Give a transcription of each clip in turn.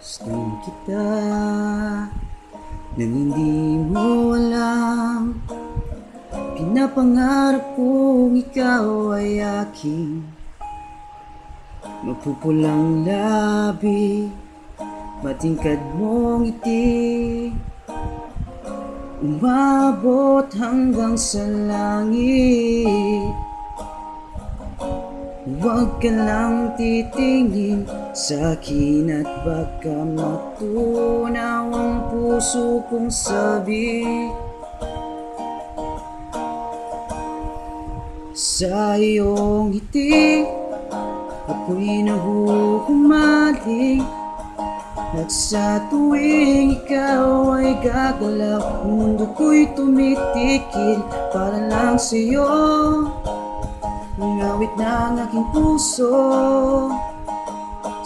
Gustong kita nang hindi mo alam. Pinapangarap kong ikaw ay aking mapupulang labi, matingkad mong ngiti, umabot hanggang sa langit. Huwag ka lang titingin sa'kin at baka matunaw ang puso kong sabi. Sa iyong ngiti, ako'y nahuhumaling, at sa tuwing ikaw ay gagalaw, ang mundo ko'y tumitikil para lang sa'yo. Ang awit ng aking puso,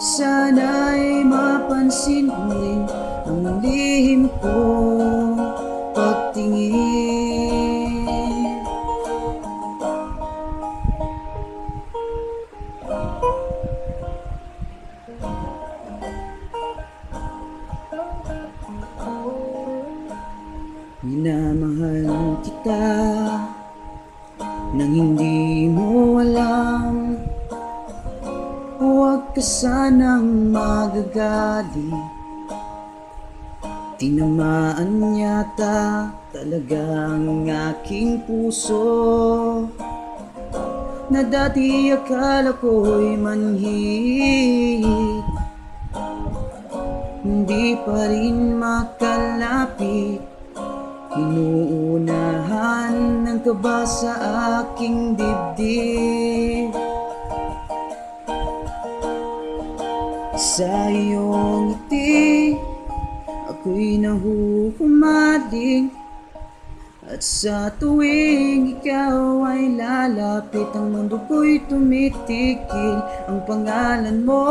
sana'y mapansin mo rin ang lihim kong pagtingin. Minamahal kita nang hindi mo alam. Huwag ka sanang magagali, tinamaan yata talaga ang aking puso, na dati akala ko'y manhid, hindi pa rin makalapit. Inuunahan ng kaba sa aking dibdib. Sa iyong ngiti, ako'y nahuhumaling, at sa tuwing ikaw ay lalapit, ang mundo ko'y tumitikil. Ang pangalan mo,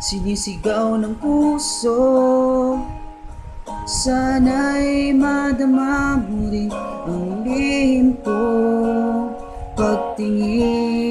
sinisigaw ng puso, sana'y madama mo rin ang lihim kong pagtingin.